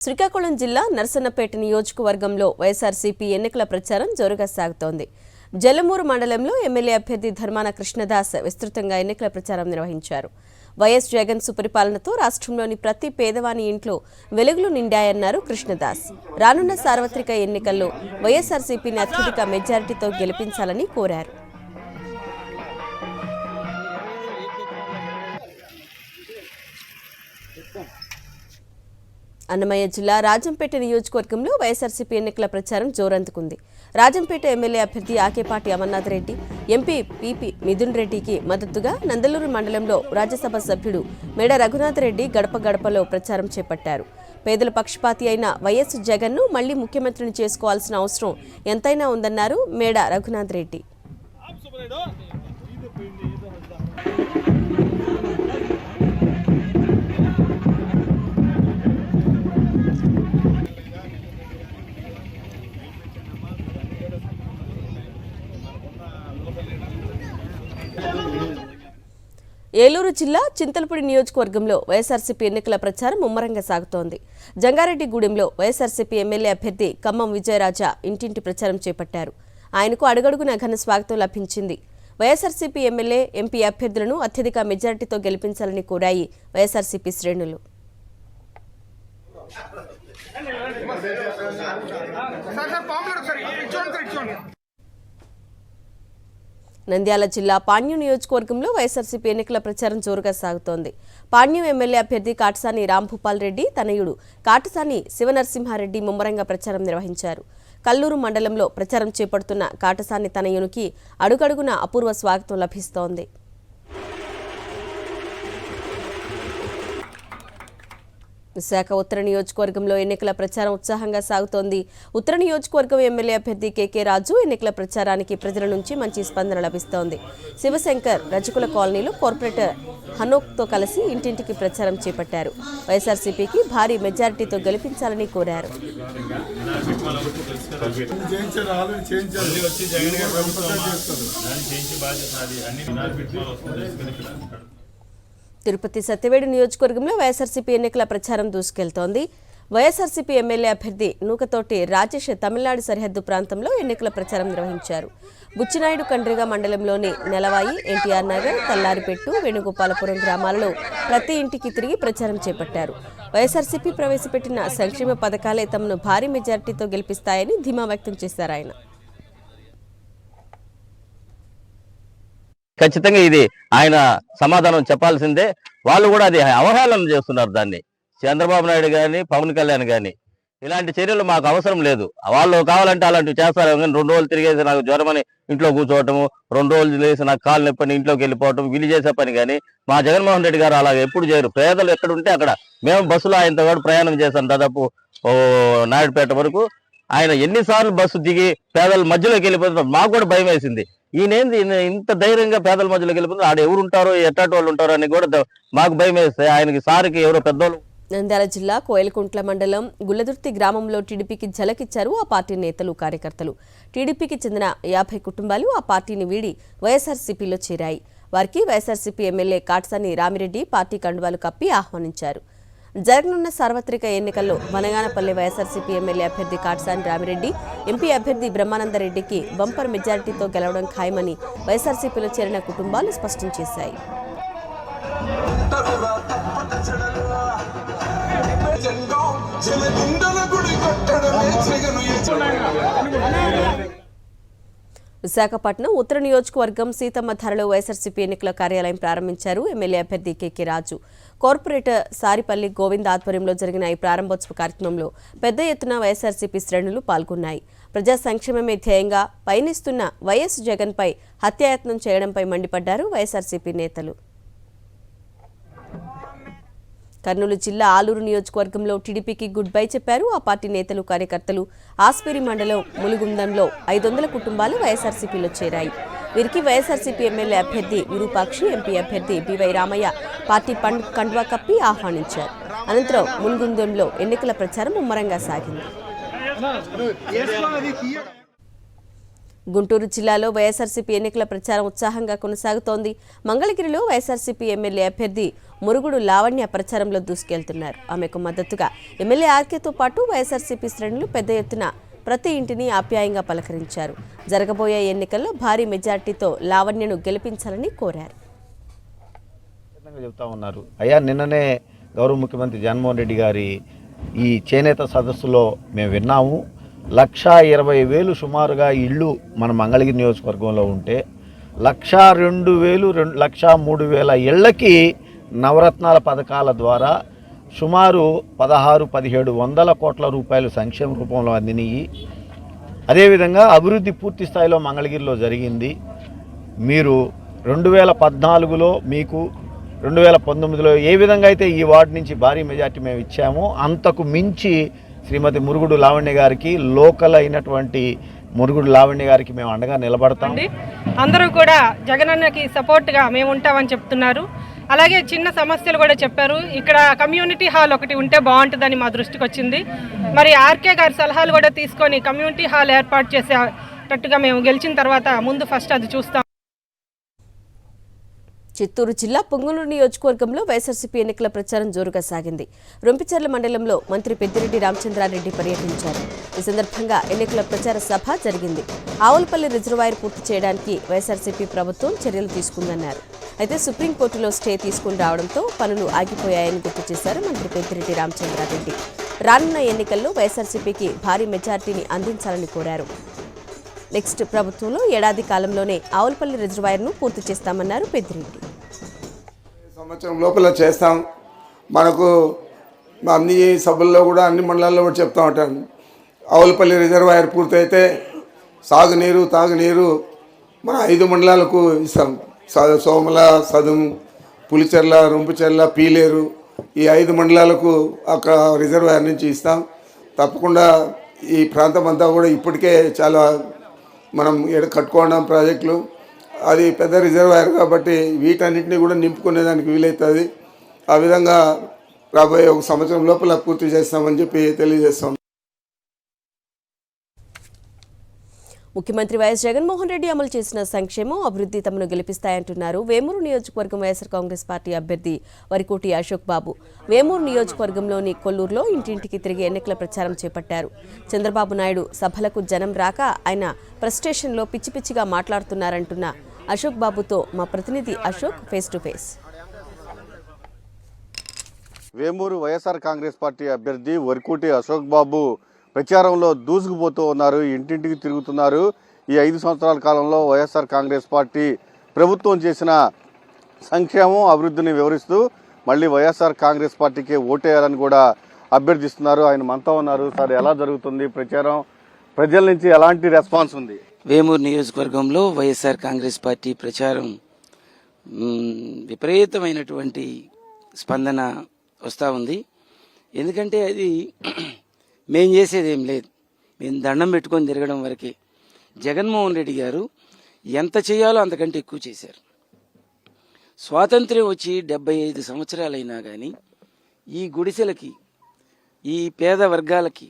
శ్రీకాకుళం జిల్లా నర్సన్నపేట నియోజకవర్గంలో వైఎస్ఆర్సీపీ ఎన్నికల ప్రచారం జోరుగా సాగుతోంది. జలమూరు మండలంలో ఎమ్మెల్యే అభ్యర్థి ధర్మాన కృష్ణదాస్ విస్తృతంగా ఎన్నికల ప్రచారం నిర్వహించారు. వైఎస్ జగన్ సుపరిపాలనతో రాష్ట్రంలోని ప్రతి పేదవాని ఇంట్లో వెలుగులు నిండాయన్నారు కృష్ణదాస్. రానున్న సార్వత్రిక ఎన్నికల్లో వైఎస్ఆర్సీపీని అత్యధిక మెజారిటీతో గెలిపించాలని కోరారు. అన్నమయ్య జిల్లా రాజంపేట నియోజకవర్గంలో వైఎస్ఆర్సీపీ ఎన్నికల ప్రచారం జోరందుకుంది. రాజంపేట ఎమ్మెల్యే అభ్యర్థి ఆకేపాటి అమర్నాథ్ రెడ్డి, ఎంపీ పీపీ మిథున్ రెడ్డికి మద్దతుగా నందలూరు మండలంలో రాజ్యసభ సభ్యుడు మేడ రఘునాథ్ రెడ్డి గడప గడపలో ప్రచారం చేపట్టారు. పేదల పక్షపాతి అయిన వైఎస్ జగన్ను మళ్లీ ముఖ్యమంత్రిని చేసుకోవాల్సిన అవసరం ఎంతైనా ఉందన్నారు మేడ రఘునాథ్ రెడ్డి. ఏలూరు జిల్లా చింతలపూడి నియోజకవర్గంలో వైఎస్ఆర్సీపీ ఎన్నికల ప్రచారం ముమ్మరంగా సాగుతోంది. జంగారెడ్డిగూడెంలో వైఎస్ఆర్సీపీ ఎమ్మెల్యే అభ్యర్థి ఖమ్మం విజయరాజా ఇంటింటి ప్రచారం చేపట్టారు. ఆయనకు అడుగడుగున ఘన స్వాగతం లభించింది. వైఎస్ఆర్సీపీ ఎమ్మెల్యే, ఎంపీ అభ్యర్థులను అత్యధిక మెజారిటీతో గెలిపించాలని కోరాయి వైఎస్ఆర్సీపీ శ్రేణులు. నంద్యాల జిల్లా పాణ్యం నియోజకవర్గంలో వైఎస్ఆర్సీపీ ఎన్నికల ప్రచారం జోరుగా సాగుతోంది. పాణ్యం ఎమ్మెల్యే అభ్యర్థి కాటసాని రాంభూపాల్ రెడ్డి తనయుడు కాటసాని శివనరసింహారెడ్డి ముమ్మరంగా ప్రచారం నిర్వహించారు. కల్లూరు మండలంలో ప్రచారం చేపడుతున్న కాటసాని తనయునికి అడుగడుగున అపూర్వ స్వాగతం లభిస్తోంది. విశాఖ ఉత్తర నియోజకవర్గంలో ఎన్నికల ప్రచారం ఉత్సాహంగా సాగుతోంది. ఉత్తర నియోజకవర్గం ఎమ్మెల్యే అభ్యర్థి కేకే రాజు ఎన్నికల ప్రచారానికి ప్రజల నుంచి మంచి స్పందన లభిస్తోంది. శివశంకర్ రజకుల కాలనీలో కార్పొరేటర్ హనోక్తో కలిసి ఇంటింటికి ప్రచారం చేపట్టారు. వైఎస్ఆర్సీపీకి భారీ మెజారిటీతో గెలిపించాలని కోరారు. తిరుపతి సత్యవేడు నియోజకవర్గంలో వైఎస్ఆర్సీపీ ఎన్నికల ప్రచారం దూసుకెళ్తోంది. వైఎస్ఆర్సీపీ ఎమ్మెల్యే అభ్యర్థి నూకతోటి రాజేష్ తమిళనాడు సరిహద్దు ప్రాంతంలో ఎన్నికల ప్రచారం నిర్వహించారు. బుచ్చినాయుడు కండ్రిగా మండలంలోని నెలవాయి, ఎన్టీఆర్ నగర్, తల్లారిపెట్టు, వేణుగోపాలపురం గ్రామాలలో ప్రతి ఇంటికి తిరిగి ప్రచారం చేపట్టారు. వైఎస్ఆర్సీపీ ప్రవేశపెట్టిన సంక్షేమ పథకాలే తమను భారీ మెజార్టీతో గెలిపిస్తాయని ధీమా వ్యక్తం చేశారు ఆయన. ఖచ్చితంగా ఇది ఆయన సమాధానం చెప్పాల్సిందే. వాళ్ళు కూడా అది అవహేళన చేస్తున్నారు. దాన్ని చంద్రబాబు నాయుడు కానీ, పవన్ కళ్యాణ్ కానీ ఇలాంటి చర్యలు మాకు అవసరం లేదు. వాళ్ళు కావాలంటే అలాంటివి చేస్తారు. కానీ 2 రోజులు తిరిగేసి నాకు జ్వరమని ఇంట్లో కూర్చోవటము, 2 రోజులు లేసి నాకు కాళ్ళు నొప్పని ఇంట్లోకి వెళ్ళిపోవటం, వీళ్ళు చేసే పని కానీ మా జగన్మోహన్ రెడ్డి గారు అలాగే ఎప్పుడు చేయరు. పేదలు ఎక్కడుంటే అక్కడ మేము బస్సులో ఆయనతో కూడా ప్రయాణం చేశాం. దాదాపు నాయుడుపేట వరకు ఆయన ఎన్నిసార్లు బస్సు దిగి పేదల మధ్యలోకి వెళ్ళిపోతున్నారు. మాకు కూడా భయం వేసింది. ఈయనేంది ఇంత ధైర్యంగా పేదల మధ్యలోకి వెళ్ళిపోతుంది, ఆడ ఎవరు ఉంటారో ఎట్టాటి వాళ్ళు ఉంటారో అని కూడా మాకు భయం వేస్తే ఆయనకి సారికి ఎవరో పెద్దోళ్ళు. నంద్యాల జిల్లా కోయలకుంట్ల మండలం గుల్లదుర్తి గ్రామంలో టీడీపీకి ఝలకిచ్చారు ఆ పార్టీ నేతలు, కార్యకర్తలు. టీడీపీకి చెందిన 50 కుటుంబాలు ఆ పార్టీని వీడి వైఎస్ఆర్సీపీలో చేరాయి. వారికి వైఎస్ఆర్సీపీ ఎమ్మెల్యే కాటసాని రామిరెడ్డి పార్టీ కండువాలు కప్పి ఆహ్వానించారు. జరగనున్న సార్వత్రిక ఎన్నికల్లో బనగానపల్లి వైఎస్ఆర్సీపీ ఎమ్మెల్యే అభ్యర్థి కాటసాని రామిరెడ్డి, ఎంపీ అభ్యర్థి బ్రహ్మానందరెడ్డికి బంపర్ మెజారిటీతో గెలవడం ఖాయమని వైఎస్ఆర్సీపీలో చేరిన కుటుంబాలు స్పష్టం చేశాయి. విశాఖపట్నం ఉత్తర నియోజకవర్గం సీతమ్మధారలో వైఎస్ఆర్సీపీ ఎన్నికల కార్యాలయం ప్రారంభించారు ఎమ్మెల్యే అభ్యర్థి కేకే రాజు. కార్పొరేటర్ సారిపల్లి గోవింద్ ఆధ్వర్యంలో జరిగిన ఈ ప్రారంభోత్సవ కార్యక్రమంలో పెద్ద ఎత్తున వైఎస్ఆర్సీపీ శ్రేణులు పాల్గొన్నాయి. ప్రజా సంక్షేమమే ధ్యేయంగా పయనిస్తున్న వైఎస్ జగన్పై హత్యాయత్నం చేయడంపై మండిపడ్డారు వైఎస్ఆర్సీపీ నేతలు. కర్నూలు జిల్లా ఆలూరు నియోజకవర్గంలో టీడీపీకి గుడ్ బై చెప్పారు ఆ పార్టీ నేతలు, కార్యకర్తలు. ఆస్పిరి మండలం ములుగుందంలో 500 కుటుంబాలు వైఎస్ఆర్సీపీలో చేరాయి. వీరికి వైఎస్ఆర్సీపీ ఎమ్మెల్యే అభ్యర్థి విరూపాక్షి, ఎంపీ అభ్యర్థి బివై రామయ్య పార్టీ కండువా కప్పి ఆహ్వానించారు. అనంతరం ములుగుందంలో ఎన్నికల ప్రచారం ముమ్మరంగా సాగింది. గుంటూరు జిల్లాలో వైఎస్ఆర్సీపీ ఎన్నికల ప్రచారం ఉత్సాహంగా కొనసాగుతోంది. మంగళగిరిలో వైఎస్ఆర్సీపీ ఎమ్మెల్యే అభ్యర్థి మురుగుడు లావణ్య ప్రచారంలో దూసుకెళ్తున్నారు. ఆమెకు మద్దతుగా ఎమ్మెల్యే ఆర్కేతో పాటు వైఎస్ఆర్సీపీ శ్రేణులు పెద్ద ఎత్తున ప్రతి ఇంటిని ఆప్యాయంగా పలకరించారు. జరగబోయే ఎన్నికల్లో భారీ మెజార్టీతో లావణ్యను గెలిపించాలని కోరారు. చెప్తా ఉన్నారు. అయ్యా, నిన్ననే గౌరవ ముఖ్యమంత్రి జగన్మోహన్ రెడ్డి గారి ఈ చేనేత సదస్సులో మేము విన్నాము. 1,20,000 సుమారుగా ఇళ్ళు మన మంగళగిరి నియోజకవర్గంలో ఉంటే 1,02,000 1,03,000 ఇళ్లకి నవరత్నాల పథకాల ద్వారా సుమారు 16-1700 కోట్ల రూపాయలు సంక్షేమ రూపంలో అందినాయి. అదేవిధంగా అభివృద్ధి పూర్తి స్థాయిలో మంగళగిరిలో జరిగింది. మీరు 2014లో మీకు 2019లో ఏ విధంగా అయితే ఈ వార్డు నుంచి భారీ మెజార్టీ మేము ఇచ్చామో అంతకు మించి శ్రీమతి మురుగుడు లావణ్య గారికి, లోకల్ అయినటువంటి మురుగుడు లావణ్య గారికి మేము అండగా నిలబడతాం. అందరూ కూడా జగనన్నకి సపోర్ట్గా మేము ఉంటామని చెప్తున్నారు. అలాగే చిన్న సమస్యలు కూడా చెప్పారు. ఇక్కడ కమ్యూనిటీ హాల్ ఒకటి ఉంటే బాగుంటుందని మా దృష్టికి వచ్చింది. మరి ఆర్కే గారి సలహాలు కూడా తీసుకొని కమ్యూనిటీ హాల్ ఏర్పాటు చేసేటట్టుగా మేము గెలిచిన తర్వాత ముందు ఫస్ట్ అది చూస్తాం. చిత్తూరు జిల్లా పొంగనూరు నియోజకవర్గంలో వైఎస్ఆర్సీపీ ఎన్నికల ప్రచారం జోరుగా సాగింది. రొంపిచెర్ల మండలంలో మంత్రి పెద్దిరెడ్డి రామచంద్రారెడ్డి పర్యటించారు. ఈ సందర్భంగా ఎన్నికల ప్రచార సభ జరిగింది. ఆవులపల్లి రిజర్వాయర్ పూర్తి చేయడానికి వైఎస్ఆర్సీపీ ప్రభుత్వం చర్యలు తీసుకుందన్నారు. అయితే సుప్రీంకోర్టులో స్టే తీసుకుని రావడంతో పనులు ఆగిపోయాయని గుర్తు చేశారు మంత్రి పెద్దిరెడ్డి రామచంద్రారెడ్డి. రానున్న ఎన్నికల్లో వైఎస్ఆర్సీపీకి భారీ మెజార్టీని అందించాలని కోరారు. నెక్స్ట్ ప్రభుత్వంలో ఏడాది కాలంలోనే ఆవులపల్లి రిజర్వాయర్ను పూర్తి చేస్తామన్నారు పెద్దిరెడ్డి. సంవత్సరం లోపల చేస్తాం. మనకు అన్ని సభల్లో కూడా అన్ని మండలాల్లో కూడా చెప్తా ఉంటాను. ఆవులపల్లి రిజర్వాయర్ పూర్తయితే సాగునీరు తాగునీరు మన 5 మండలాలకు ఇస్తాం. సోమల, సదుము, పులిచెర్ల, రొంపిచెర్ల, పీలేరు ఈ 5 మండలాలకు అక్కడ రిజర్వాయర్ నుంచి ఇస్తాం. తప్పకుండా ఈ ప్రాంతం అంతా కూడా ఇప్పటికే చాలా మనం కట్టుకోవడం ప్రాజెక్టులు, అది పెద్ద రిజర్వాయర్ కాబట్టి వీటన్నిటిని కూడా నింపుకునేదానికి వీలవుతుంది. ఆ విధంగా రాబోయే 1 సంవత్సరం లోపల పూర్తి చేస్తామని చెప్పి తెలియజేస్తాం. ముఖ్యమంత్రి వైఎస్ జగన్మోహన్ రెడ్డి అమలు చేసిన సంక్షేమం, అభివృద్ధి తమను గెలిపిస్తాయంటున్నారు వేమూరు నియోజకవర్గం వైఎస్ఆర్ కాంగ్రెస్ పార్టీ అభ్యర్థి వరికోటి అశోక్ బాబు. వేమూరు నియోజకవర్గంలోని కొల్లూరులో ఇంటింటికి తిరిగి ఎన్నికల ప్రచారం చేపట్టారు. చంద్రబాబు నాయుడు సభలకు జనం రాక ఆయన ప్రెస్టేషన్లో పిచ్చి పిచ్చిగా మాట్లాడుతున్నారంటున్న అశోక్ బాబుతో మా ప్రతినిధి Ashok face to face. Vemuru YSR Congress party అభ్యర్థి వరికోటి అశోక్ బాబు ప్రచారంలో దూసుకుపోతూ ఉన్నారు. ఇంటింటికి తిరుగుతున్నారు. ఈ 5 సంవత్సరాల కాలంలో వైఎస్ఆర్ కాంగ్రెస్ పార్టీ ప్రభుత్వం చేసిన సంక్షేమం, అభివృద్ధిని వివరిస్తూ మళ్ళీ వైఎస్ఆర్ కాంగ్రెస్ పార్టీకి ఓటేయాలని కూడా అభ్యర్థిస్తున్నారు. ఆయన మనతో ఉన్నారు. సార్, ఎలా జరుగుతుంది ప్రచారం? ప్రజల నుంచి ఎలాంటి రెస్పాన్స్ ఉంది? వేమూరు నియోజకవర్గంలో వైఎస్ఆర్ కాంగ్రెస్ పార్టీ ప్రచారం విపరీతమైనటువంటి స్పందన వస్తూ ఉంది. ఎందుకంటే అది మేం చేసేది ఏం లేదు, మేము దండం పెట్టుకొని తిరగడం వరకే. జగన్మోహన్ రెడ్డి గారు ఎంత చేయాలో అంతకంటే ఎక్కువ చేశారు. స్వాతంత్ర్యం వచ్చి 75 సంవత్సరాలైనా కానీ ఈ గుడిసెలకి, ఈ పేద వర్గాలకి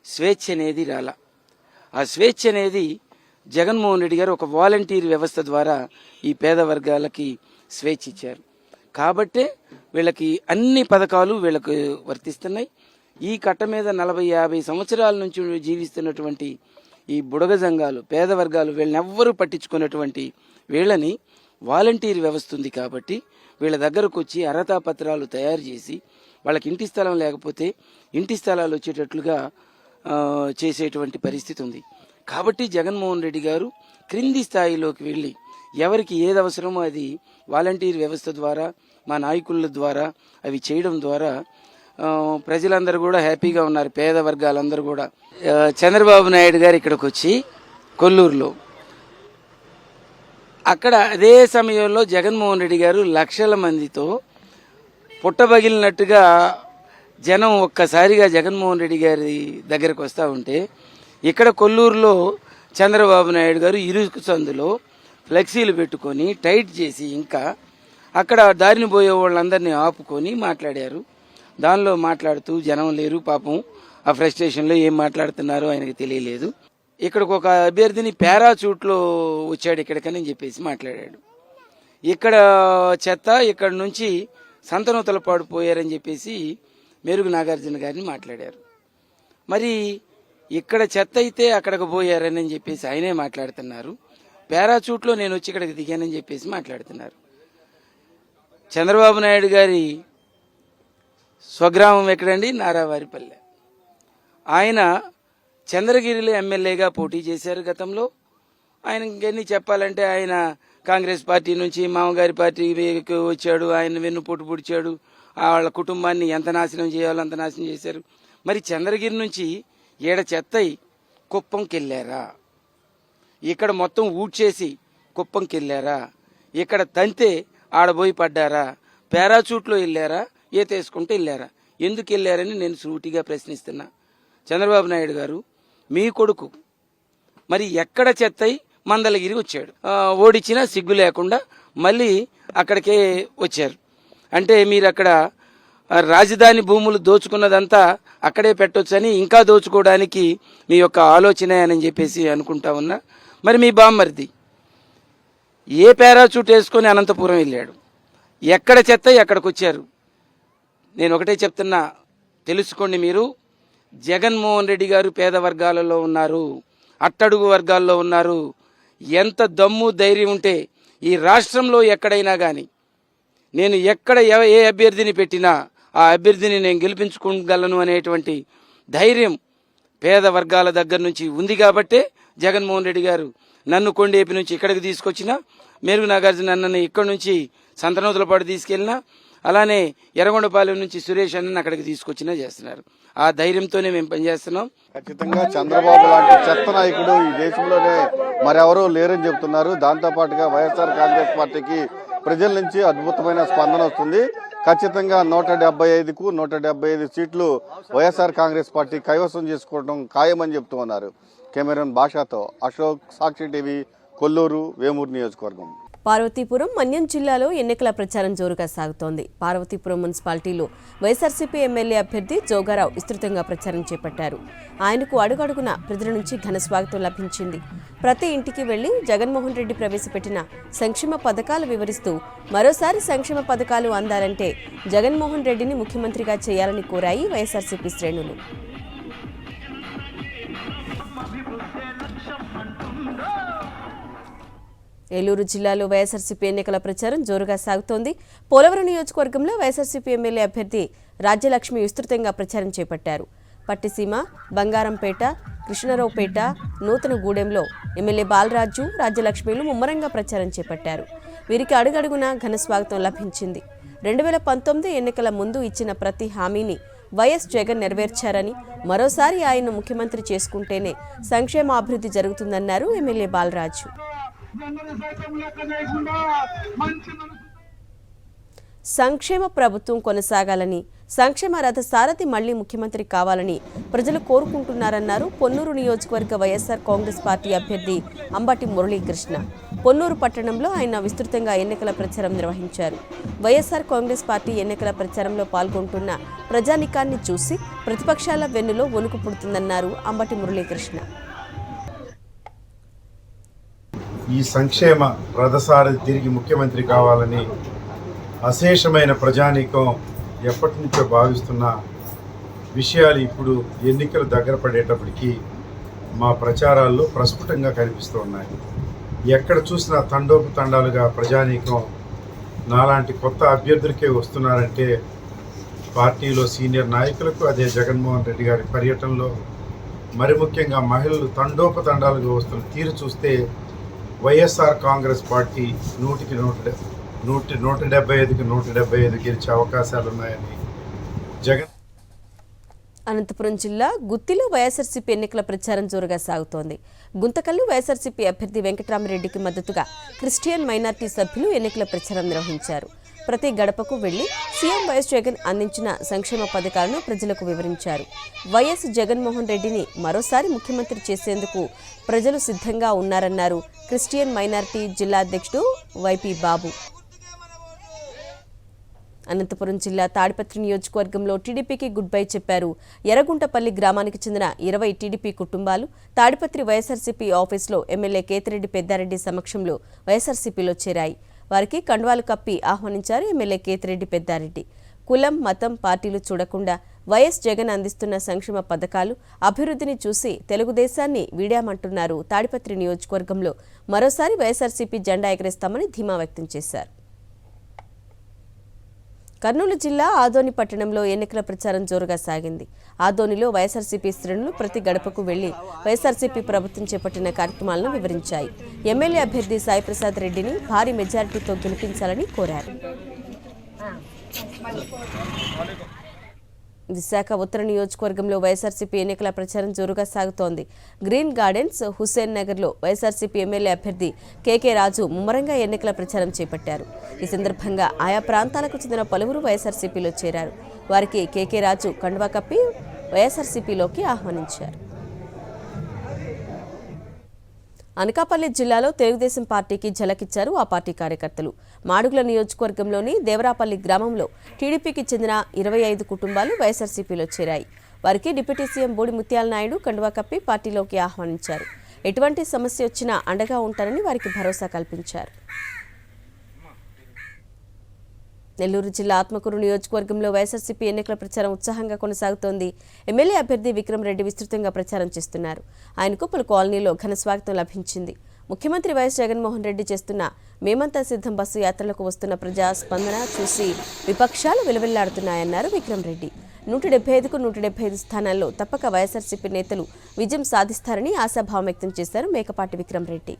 స్వేచ్ఛ అనేది రాలా. ఆ స్వేచ్ఛ అనేది జగన్మోహన్ రెడ్డి గారు ఒక వాలంటీర్ వ్యవస్థ ద్వారా ఈ పేద వర్గాలకి స్వేచ్ఛ ఇచ్చారు. కాబట్టే వీళ్ళకి అన్ని పథకాలు వీళ్ళకు వర్తిస్తున్నాయి. ఈ కట్ట మీద 40-50 సంవత్సరాల నుంచి జీవిస్తున్నటువంటి ఈ బుడగ సంఘాలు, పేద వర్గాలు, వీళ్ళని ఎవ్వరూ పట్టించుకున్నటువంటి వీళ్ళని వాలంటీర్ వ్యవస్థ ఉంది కాబట్టి వీళ్ళ దగ్గరకు వచ్చి అర్హతా పత్రాలు తయారు చేసి వాళ్ళకి ఇంటి స్థలం లేకపోతే ఇంటి స్థలాలు వచ్చేటట్లుగా చేసేటువంటి పరిస్థితి ఉంది. కాబట్టి జగన్మోహన్ రెడ్డి గారు క్రింది స్థాయిలోకి వెళ్ళి ఎవరికి ఏది అవసరమో అది వాలంటీర్ వ్యవస్థ ద్వారా, మా నాయకుల ద్వారా అవి చేయడం ద్వారా ప్రజలందరూ కూడా హ్యాపీగా ఉన్నారు. పేద వర్గాలందరూ కూడా. చంద్రబాబు నాయుడు గారు ఇక్కడికి వచ్చి కొల్లూరులో, అక్కడ అదే సమయంలో జగన్మోహన్ రెడ్డి గారు లక్షల మందితో పుట్టబగిలినట్టుగా జనం ఒక్కసారిగా జగన్మోహన్ రెడ్డి గారి దగ్గరకు వస్తూ ఉంటే, ఇక్కడ కొల్లూరులో చంద్రబాబు నాయుడు గారు ఇరుకు సందులో ఫ్లెక్సీలు పెట్టుకొని టైట్ చేసి ఇంకా అక్కడ దారిని పోయే వాళ్ళందరినీ ఆపుకొని మాట్లాడారు. దానిలో మాట్లాడుతూ జనం లేరు, పాపం ఆ ఫ్రస్ట్రేషన్లో ఏం మాట్లాడుతున్నారో ఆయనకు తెలియలేదు. ఇక్కడికి ఒక అభ్యర్థిని పారాచూట్లో వచ్చాడు ఇక్కడికని చెప్పేసి మాట్లాడాడు. ఇక్కడ చెత్త ఇక్కడ నుంచి సంతనూతలపాడు పోయారని చెప్పేసి మెరుగు నాగార్జున గారిని మాట్లాడారు. మరి ఇక్కడ చెత్త అయితే అక్కడికి పోయారని చెప్పేసి ఆయనే మాట్లాడుతున్నారు. పారాచూట్లో నేను వచ్చి ఇక్కడికి దిగానని చెప్పేసి మాట్లాడుతున్నారు. చంద్రబాబు నాయుడు గారి స్వగ్రామం ఎక్కడండి? నారావారిపల్లె. ఆయన చంద్రగిరిలో ఎమ్మెల్యేగా పోటీ చేశారు గతంలో. ఆయన ఇంకెన్ని చెప్పాలంటే ఆయన కాంగ్రెస్ పార్టీ నుంచి మామగారి పార్టీకి వచ్చాడు. ఆయన వెన్నుపోటు పొడిచాడు. వాళ్ళ కుటుంబాన్ని ఎంత నాశనం చేయాలో అంత నాశనం చేశారు. మరి చంద్రగిరి నుంచి ఏడ చెత్తయి కుప్పంకి వెళ్ళారా? ఇక్కడ మొత్తం ఊడ్చేసి కుప్పంకి వెళ్ళారా? ఇక్కడ తంతే ఆడబోయి పడ్డారా? పారాచూట్లో వెళ్ళారా? ఈతేసుకుంటూ వెళ్ళారా? ఎందుకు వెళ్ళారని నేను సూటిగా ప్రశ్నిస్తున్నా. చంద్రబాబు నాయుడు గారు, మీ కొడుకు మరి ఎక్కడ చెత్తయి మందలగిరి వచ్చాడు. ఓడిచ్చినా సిగ్గు లేకుండా మళ్ళీ అక్కడికే వచ్చారు. అంటే మీరు అక్కడ రాజధాని భూములు దోచుకున్నదంతా అక్కడే పెట్టొచ్చని, ఇంకా దోచుకోవడానికి మీ యొక్క ఆలోచన అని చెప్పేసి అనుకుంటా ఉన్నా. మరి మీ బామ్మర్ది ఏ పారాచూట్ వేసుకొని అనంతపురం వెళ్ళాడు? ఎక్కడ చెత్త ఎక్కడికి వచ్చారు? నేను ఒకటే చెప్తున్నా, తెలుసుకోండి. మీరు జగన్మోహన్ రెడ్డి గారు పేద వర్గాలలో ఉన్నారు, అట్టడుగు వర్గాల్లో ఉన్నారు. ఎంత దమ్ము ధైర్యం ఉంటే ఈ రాష్ట్రంలో ఎక్కడైనా కానీ నేను ఎక్కడ ఏ అభ్యర్థిని పెట్టినా ఆ అభ్యర్థిని నేను గెలిపించుకోగలను అనేటువంటి ధైర్యం పేద వర్గాల దగ్గర నుంచి ఉంది. కాబట్టే జగన్మోహన్ రెడ్డి గారు నన్ను కొండేపి నుంచి ఇక్కడికి తీసుకొచ్చిన, మెరుగు నాగార్జున అన్నని ఇక్కడి నుంచి సంతనూతలపాటు తీసుకెళ్ళినా, అలానే ఎర్రగొండపాలెం నుంచి సురేష్ అన్నని అక్కడికి తీసుకొచ్చినా చేస్తున్నారు. ఆ ధైర్యంతోనే మేము పనిచేస్తున్నాం. ఖచ్చితంగా చంద్రబాబు లాంటి చెత్త నాయకుడు ఈ దేశంలోనే మరెవరూ లేరని చెబుతున్నారు. దాంతో పాటుగా వైఎస్ఆర్ కాంగ్రెస్ పార్టీకి ప్రజల నుంచి అద్భుతమైన స్పందన వస్తుంది. ఖచ్చితంగా 175కు 175 సీట్లు వైఎస్ఆర్ కాంగ్రెస్ పార్టీ కైవసం చేసుకోవడం ఖాయమని చెప్తూ ఉన్నారు. కెమెరాన్ భాషతో అశోక్, సాక్షి టీవీ, కొల్లూరు, వేమూరు నియోజకవర్గం. పార్వతీపురం, మన్యం జిల్లాలో ఎన్నికల ప్రచారం జోరుగా సాగుతోంది. పార్వతీపురం మున్సిపాలిటీలో వైఎస్ఆర్సీపీ ఎమ్మెల్యే అభ్యర్థి జోగారావు విస్తృతంగా ప్రచారం చేపట్టారు. ఆయనకు అడుగడుగున ప్రజల నుంచి ఘన స్వాగతం లభించింది. ప్రతి ఇంటికి వెళ్లి జగన్మోహన్ రెడ్డి ప్రవేశపెట్టిన సంక్షేమ పథకాలు వివరిస్తూ మరోసారి సంక్షేమ పథకాలు అందాలంటే జగన్మోహన్ రెడ్డిని ముఖ్యమంత్రిగా చేయాలని కోరాయి వైఎస్ఆర్సీపీ శ్రేణులు. ఏలూరు జిల్లాలో వైఎస్ఆర్సీపీ ఎన్నికల ప్రచారం జోరుగా సాగుతోంది. పోలవరం నియోజకవర్గంలో వైఎస్ఆర్సీపీ ఎమ్మెల్యే అభ్యర్థి రాజ్యలక్ష్మి విస్తృతంగా ప్రచారం చేపట్టారు. పట్టిసీమ, బంగారంపేట, కృష్ణరావుపేట, నూతనగూడెంలో ఎమ్మెల్యే బాలరాజు, రాజ్యలక్ష్మిలు ముమ్మరంగా ప్రచారం చేపట్టారు. వీరికి అడుగడుగునా ఘన స్వాగతం లభించింది. 2019 ఎన్నికల ముందు ఇచ్చిన ప్రతి హామీని వైఎస్ జగన్ నెరవేర్చారని, మరోసారి ఆయన్ను ముఖ్యమంత్రి చేసుకుంటేనే సంక్షేమాభివృద్ధి జరుగుతుందన్నారు ఎమ్మెల్యే బాలరాజు. సంక్షేమ ప్రభుత్వం కొనసాగాలని, సంక్షేమ రథ సారథి మళ్లీ ముఖ్యమంత్రి కావాలని ప్రజలు కోరుకుంటున్నారన్నారు పొన్నూరు నియోజకవర్గ వైఎస్ఆర్ కాంగ్రెస్ పార్టీ అభ్యర్థి అంబటి మురళీకృష్ణ. పొన్నూరు పట్టణంలో ఆయన విస్తృతంగా ఎన్నికల ప్రచారం నిర్వహించారు. వైఎస్ఆర్ కాంగ్రెస్ పార్టీ ఎన్నికల ప్రచారంలో పాల్గొంటున్న ప్రజానికాన్ని చూసి ప్రతిపక్షాల వెన్నులో వణుకు పుడుతుందన్నారు అంబటి మురళీకృష్ణ. ఈ సంక్షేమ రథసారథి తిరిగి ముఖ్యమంత్రి కావాలని అశేషమైన ప్రజానీకం ఎప్పటి నుంచో భావిస్తున్న విషయాలు ఇప్పుడు ఎన్నికలు దగ్గర పడేటప్పటికీ మా ప్రచారాల్లో ప్రస్ఫుటంగా కనిపిస్తూ ఉన్నాయి. ఎక్కడ చూసినా తండోపతండాలుగా ప్రజానీకం నాలాంటి కొత్త అభ్యర్థులకే వస్తున్నారంటే పార్టీలో సీనియర్ నాయకులకు, అదే జగన్మోహన్ రెడ్డి గారి పర్యటనలో మరి ముఖ్యంగా మహిళలు తండోపతండాలుగా వస్తున్న తీరు చూస్తే వైఎస్ఆర్ కాంగ్రెస్ పార్టీ 100కి 175కి 175 గెలిచే అవకాశాలున్నాయని జగన్. అనంతపురం జిల్లా గుత్తిలో వైఎస్ఆర్సీపీ ఎన్నికల ప్రచారం జోరుగా సాగుతోంది. గుంతకల్లు వైఎస్ఆర్సీపీ అభ్యర్థి వెంకటరామరెడ్డికి మద్దతుగా క్రిస్టియన్ మైనార్టీ సభ్యులు ఎన్నికల ప్రచారం నిర్వహించారు. ప్రతి గడపకు వెళ్లి సీఎం వైఎస్ జగన్ అందించిన సంక్షేమ పథకాలను ప్రజలకు వివరించారు. వైఎస్ జగన్మోహన్ రెడ్డిని మరోసారి ముఖ్యమంత్రి చేసేందుకు ప్రజలు సిద్ధంగా ఉన్నారన్నారు క్రిస్టియన్ మైనార్టీ జిల్లా అధ్యక్షుడు వైపీ బాబు. అనంతపురం జిల్లా తాడిపత్రి నియోజకవర్గంలో టీడీపీకి గుడ్ బై చెప్పారు. ఎర్రగుంటపల్లి గ్రామానికి చెందిన 20 టీడీపీ కుటుంబాలు తాడిపత్రి వైఎస్ఆర్సీపీ ఆఫీసులో ఎమ్మెల్యే కేతిరెడ్డి పెద్దారెడ్డి సమక్షంలో వైఎస్ఆర్సీపీలో చేరాయి. వారికి కండువాలు కప్పి ఆహ్వానించారు ఎమ్మెల్యే కేతిరెడ్డి పెద్దారెడ్డి. కులం, మతం, పార్టీలు చూడకుండా వైఎస్ జగన్ అందిస్తున్న సంక్షేమ పథకాలు, అభివృద్ధిని చూసి తెలుగుదేశాన్ని వీడామంటున్నారు. తాడిపత్రి నియోజకవర్గంలో మరోసారి వైఎస్ఆర్సీపీ జెండా ఎగరేస్తామని ధీమా వ్యక్తం చేశారు. కర్నూలు జిల్లా ఆదోని పట్టణంలో ఎన్నికల ప్రచారం జోరుగా సాగింది. ఆదోనిలో వైఎస్ఆర్సీపీ శ్రేణులు ప్రతి గడపకు వెళ్లి వైఎస్ఆర్సీపీ ప్రభుత్వం చేపట్టిన కార్యక్రమాలను వివరించాయి. ఎమ్మెల్యే అభ్యర్థి సాయిప్రసాద్ రెడ్డిని భారీ మెజారిటీతో గెలిపించాలని కోరారు. విశాఖ ఉత్తర నియోజకవర్గంలో వైఎస్ఆర్సీపీ ఎన్నికల ప్రచారం జోరుగా సాగుతోంది. గ్రీన్ గార్డెన్స్, హుస్సేన్ నగర్లో వైఎస్ఆర్సీపీ ఎమ్మెల్యే అభ్యర్థి కేకే రాజు ముమ్మరంగా ఎన్నికల ప్రచారం చేపట్టారు. ఈ సందర్భంగా ఆయా ప్రాంతాలకు చెందిన పలువురు వైఎస్ఆర్సీపీలో చేరారు. వారికి కేకే రాజు కండువా కప్పి వైఎస్ఆర్సీపీలోకి ఆహ్వానించారు. అనకాపల్లి జిల్లాలో తెలుగుదేశం పార్టీకి ఝలకిచ్చారు ఆ పార్టీ కార్యకర్తలు. మాడుగుల నియోజకవర్గంలోని దేవరాపల్లి గ్రామంలో టీడీపీకి చెందిన 25 కుటుంబాలు వైఎస్ఆర్సీపీలో చేరాయి. వారికి డిప్యూటీ సీఎం బూడి ముత్యాల నాయుడు కండువా కప్పి పార్టీలోకి ఆహ్వానించారు. ఎటువంటి సమస్య వచ్చినా అండగా ఉంటారని వారికి భరోసా కల్పించారు. నెల్లూరు జిల్లా ఆత్మకూరు నియోజకవర్గంలో వైఎస్ఆర్సీపీ ఎన్నికల ప్రచారం ఉత్సాహంగా కొనసాగుతోంది. ఎమ్మెల్యే అభ్యర్థి విక్రమ్ రెడ్డి విస్తృతంగా ప్రచారం చేస్తున్నారు. ఆయనకు పలు కాలనీలో ఘన స్వాగతం లభించింది. ముఖ్యమంత్రి వైఎస్ జగన్మోహన్ రెడ్డి చేస్తున్న మేమంతా సిద్ధం బస్సు యాత్రలకు వస్తున్న ప్రజా స్పందన చూసి విపక్షాలు విలువెల్లాడుతున్నాయన్నారు విక్రమ్ రెడ్డి. 175కు 175 స్థానాల్లో తప్పక వైఎస్ఆర్సీపీ నేతలు విజయం సాధిస్తారని ఆశాభావం వ్యక్తం చేశారు మేకపాటి విక్రమ్ రెడ్డి.